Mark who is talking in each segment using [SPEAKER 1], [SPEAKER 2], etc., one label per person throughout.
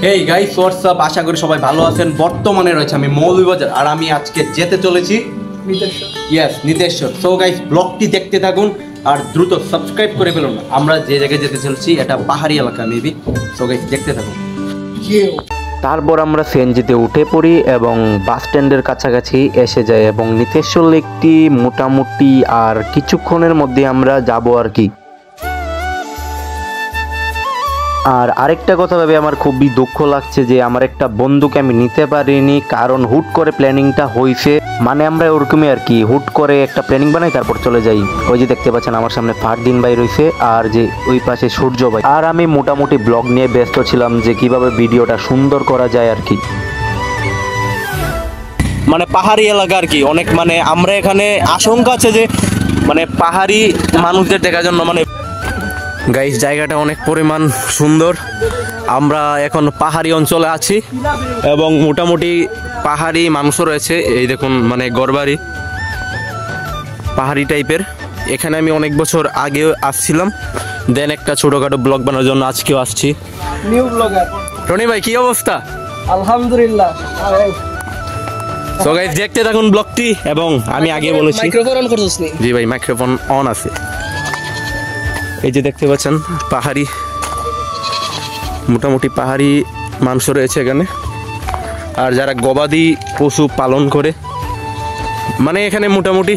[SPEAKER 1] Hey guys what's up, আশা করি সবাই ভালো আছেন। বর্তমানে রয়েছে আমি মৌলভীবাজার, আর আমি আজকে যেতে চলেছি নিতেশ্বর। সো গাইস ব্লগটি দেখতে থাকুন আর দ্রুত সাবস্ক্রাইব করে ফেলুন। আমরা যে জায়গায় যেতে চলেছি এটা পাহাড়ি এলাকা মেবি। সো গাইস দেখতে থাকুন।
[SPEAKER 2] তারপর আমরা সিএনজিতে উঠে পড়ি এবং বাস স্ট্যান্ডের কাছাকাছি এসে যাই এবং নিতেশ্বর লেকটি মোটামুটি আর কিছুক্ষণের মধ্যে আমরা যাব আর কি। আর আরেকটা কথা ভেবে আমার খুবই দুঃখ লাগছে যে আমার একটা বন্ধুকে আমি নিতে পারিনি, কারণ হুট করে প্ল্যানিংটা হয়েছে। মানে আমরা ওরকমই আর কি, হুট করে একটা প্ল্যানিং বানাই তারপর চলে যাই। ওই যে দেখতে পাচ্ছেন আমার সামনে ফারদিন ভাই রয়েছে আর যে ওই পাশে সূর্য ভাই। আর আমি মোটামুটি ব্লগ নিয়ে ব্যস্ত ছিলাম যে কিভাবে ভিডিওটা সুন্দর করা যায় আর কি।
[SPEAKER 1] মানে পাহাড়ি এলাকা আর কি, অনেক মানে আমরা এখানে আশঙ্কা আছে যে মানে পাহাড়ি মানুষদের দেখার জন্য মানে গাইস জায়গাটা অনেক পরিমাণ সুন্দর। আমরা এখন পাহাড়ি অঞ্চলে আছি এবং মোটামুটি পাহাড়ি মানুষও রয়েছে। এই দেখুন মানে গড়বাড়ি পাহাড়ি টাইপের। এখানে আমি অনেক বছর আগে আসছিলাম, দেন একটা ছোটখাটো ব্লগ বানানোর জন্য আজকেও আসছি।
[SPEAKER 3] নিউ ব্লগার
[SPEAKER 1] রনি ভাই কি অবস্থা?
[SPEAKER 3] আলহামদুলিল্লাহ।
[SPEAKER 1] সো গাইস দেখতে থাকুন ব্লগটি। এবং আমি আগে বলেছি
[SPEAKER 3] মাইক্রোফোন অন করছিস নি?
[SPEAKER 1] জি ভাই মাইক্রোফোন অন আছে। এই যে দেখতে পাচ্ছেন পাহাড়ি, মোটামুটি পাহাড়ি মানুষ রয়েছে এখানে। আর যারা গবাদি পশু পালন করে, মানে এখানে মোটামুটি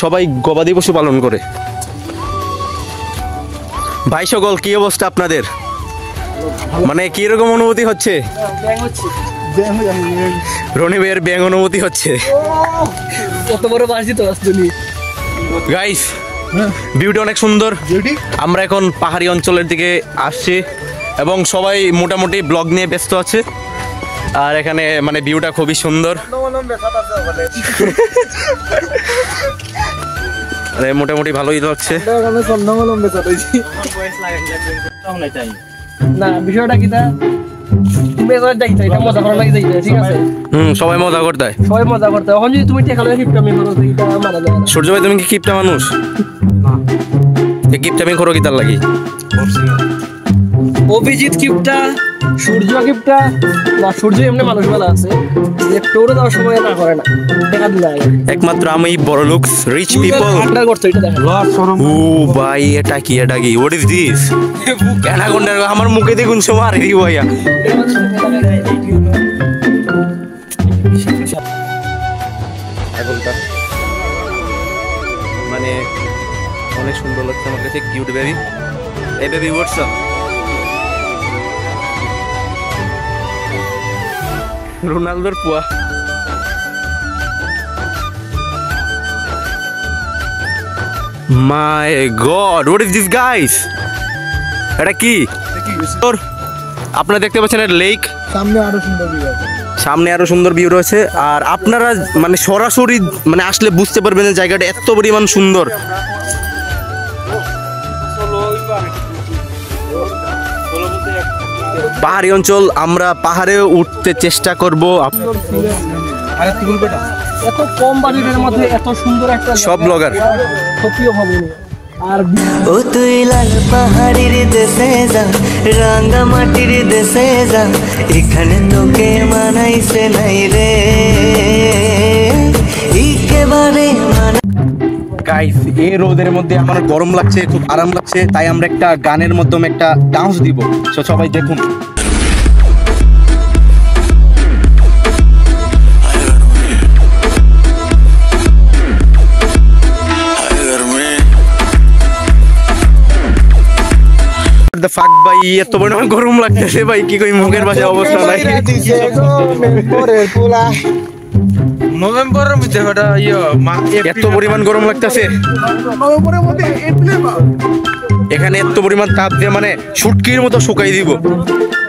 [SPEAKER 1] সবাই গবাদি পশু পালন করে। ভাই সকল কি অবস্থা আপনাদের? মানে কিরকম অনুভূতি হচ্ছে? রনি ভাইয়ের ব্যাং অনুভূতি হচ্ছে।
[SPEAKER 3] কত বড় বাসি তো আসলে
[SPEAKER 1] গাইস ভিউটা অনেক সুন্দর। আমরা এখন পাহাড়ি অঞ্চলের দিকে আসছি এবং সবাই মোটামুটি ব্লগ নিয়ে ব্যস্ত আছে। আর এখানে মানে ভিউটা খুবই সুন্দর, মোটামুটি ভালোই লাগছে।
[SPEAKER 3] না বিষয়টা কি মজা করার লাগে যাইতে, ঠিক আছে?
[SPEAKER 1] সবাই মজা করতে হয়,
[SPEAKER 3] সবাই মজা করতে হয়। এখন যদি তুমি টেকা লাগে কিপটামি করো এটা মানা যায় না।
[SPEAKER 1] সূর্য ভাই তুমি কি কিপটা মানুষ? কিপটামি করো কি তার লাগি?
[SPEAKER 3] অভিজিৎ কিপটা, সূর্য কিপটা না? সূর্য এমনি মানুষ বেলা আছে যে টোরে দেওয়ার সময় না করে না, টেকা দিলে
[SPEAKER 1] একমাত্র আমি বড় লোক রিচ পিপল
[SPEAKER 3] আন্ডার করতে এটা দেখেন।
[SPEAKER 1] ও ভাই এটা কি হোয়াট ইজ দিস? অ্যানাকোন্ডা আমার মুখে দেখুন সব আর দি ভাইয়া। এখনটা মানে অনেক সুন্দর লাগছে আমার কাছে। Cute baby. এই বেবি হোয়াটস আপ? রোনালদোর পুয়া। My god what is this guys? এটা কি? আপনারা দেখতে পাচ্ছেন এটা লেক,
[SPEAKER 3] সামনে আরো সুন্দর ভিউ আছে।
[SPEAKER 1] সামনে আরো সুন্দর ভিউ রয়েছে। আর আপনারা মানে সরাসরি মানে আসলে বুঝতে পারবেন যে জায়গাটা এত পরিমাণ সুন্দর। পাহাড়ি অঞ্চল, আমরা পাহাড়ে উঠতে চেষ্টা করব।
[SPEAKER 3] এত কম বাজেটের মধ্যে এত সুন্দর একটা
[SPEAKER 1] সব ব্লগার
[SPEAKER 3] সত্যিও ভাবিনি। আর
[SPEAKER 4] ও তুই লাল পাহাড়ির দেশে যা, রাঙ্গা মাটির দেশে যা, এখানে তোকে মানাইছে নাই রে একেবারে।
[SPEAKER 1] গাইস এই রোদের মধ্যে আমার গরম লাগছে, খুব আরাম লাগছে, তাই আমরা একটা গানের মাধ্যমে একটা ডান্স দিব। তো সবাই দেখুন। ফাক ভাই এত পরিমাণ গরম লাগতেছে ভাই, কি কই মুখের পাশে অবস্থা নাই।
[SPEAKER 5] নভেম্বরের মধ্যে
[SPEAKER 1] এত পরিমাণ গরম লাগতেছে এখানে, এত পরিমাণ তাপ দিয়ে মানে শুটকির মতো শুকাই দিব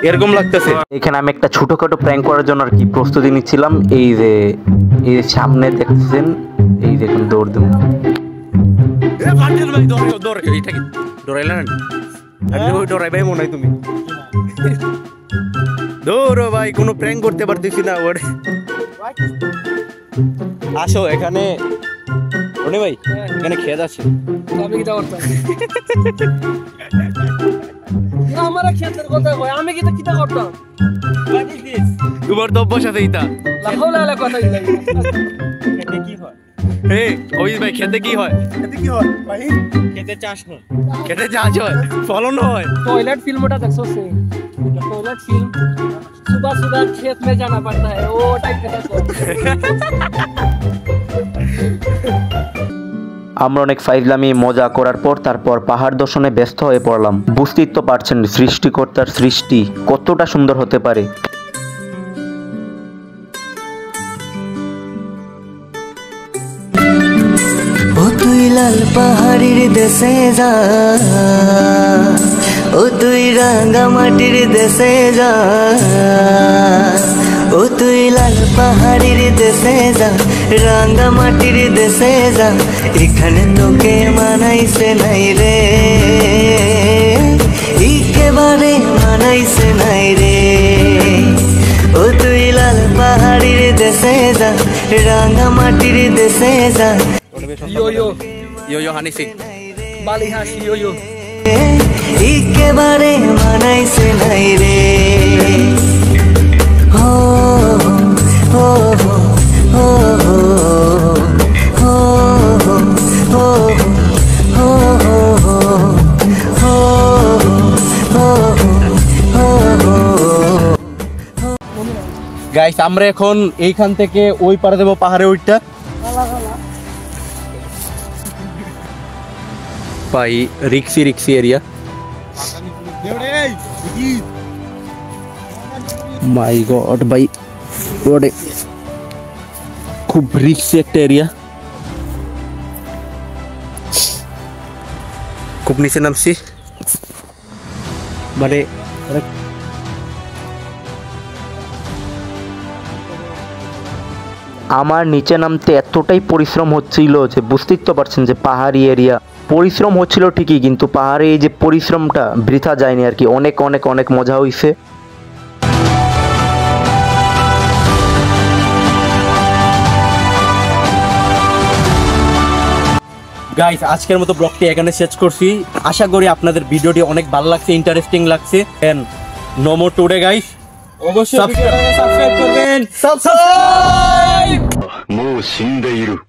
[SPEAKER 1] এরকম লাগতেছে।
[SPEAKER 2] এখানে আমি একটা ছোটখাটো প্র্যাঙ্ক করার জন্য আর কি প্রস্তুতি নিচ্ছিলাম। এই যে সামনে দেখছেন, এই দেখুন দৌড় দেব। তুমি দৌড়ো ভাই, কোনো প্র্যাঙ্ক করতে পারতেছি না। আসো এখানে রনি ভাই, এখানে খেত আছে।
[SPEAKER 3] আমি কি করতাম? আমার ক্ষেতের কথা কয় আমি কি কিটা করতাম
[SPEAKER 1] তোমার তো অভ্যাস আছে এইটা
[SPEAKER 3] লাহাওলা আলা কথা নাই
[SPEAKER 1] খেতে কি হয় হে ওই ভাই খেতে কি হয় ভাই খেতে চাষ হয় খেতে চাষ হয় ফলন হয়
[SPEAKER 3] टॉयलेट फिल्म ওটা দেখছো সে टॉयलेट फिल्म सुबह सुबह खेत में जाना पड़ता है वो टाइप का देखो
[SPEAKER 2] আমরা অনেক ফাইজলামি মজা করার পর তারপর পাহাড় দর্শনে ব্যস্ত হয়ে পড়লাম। বুঝতেই তো পারছেন সৃষ্টিকর্তার সৃষ্টি কতটা সুন্দর হতে পারে।
[SPEAKER 4] ও তুই লাল পাহাড়ির দেশে যা, ও তুই রাঙা মাটির দেশে যা, ও তুই লাল পাহাড়ির দেশে যা, রাঙা মাটির দেশে যা, এখানে তোকে মানাইছে নাই রে, একেবারে মানাইছে নাই রে। ও তুই লাল পাহাড়ির দেশে যা, রাঙা মাটির দেশে যা,
[SPEAKER 3] यो यो
[SPEAKER 1] ইয়ো ইয়ো হানি সিং
[SPEAKER 3] बाली हाश यो यो
[SPEAKER 4] একেবারে মানাইছে নাই রে। হো হো হো হো হো হো
[SPEAKER 1] গাইস আমরা এখন এইখান থেকে ওই পারে দেবো পাহাড়ে ওইটা ভাই রিক্সি এরিয়া মাই গড ভাই ওরে খুব রিক্সি একটা এরিয়া খুব নিচে নামছি মানে
[SPEAKER 2] আমার নিচে নামতে এতটাই পরিশ্রম হচ্ছিল যে বুঝতেই তো পারছেন যে পাহাড়ি এরিয়া পরিশ্রম হচ্ছিল ঠিকই কিন্তু পাহাড়ে এই যে পরিশ্রমটা বৃথা যায়নি আর কি অনেক অনেক অনেক মজা হয়েছে
[SPEAKER 1] গাইস আজকের মতো ব্লগটি এখানে শেষ করছি আশা করি আপনাদের ভিডিওটি অনেক ভালো লাগছে ইন্টারেস্টিং লাগছে and no more today guys
[SPEAKER 3] অবশ্যই
[SPEAKER 1] সাবস্ক্রাইব
[SPEAKER 3] করবেন
[SPEAKER 1] সাবস্ক্রাইব
[SPEAKER 5] もう死んでいる。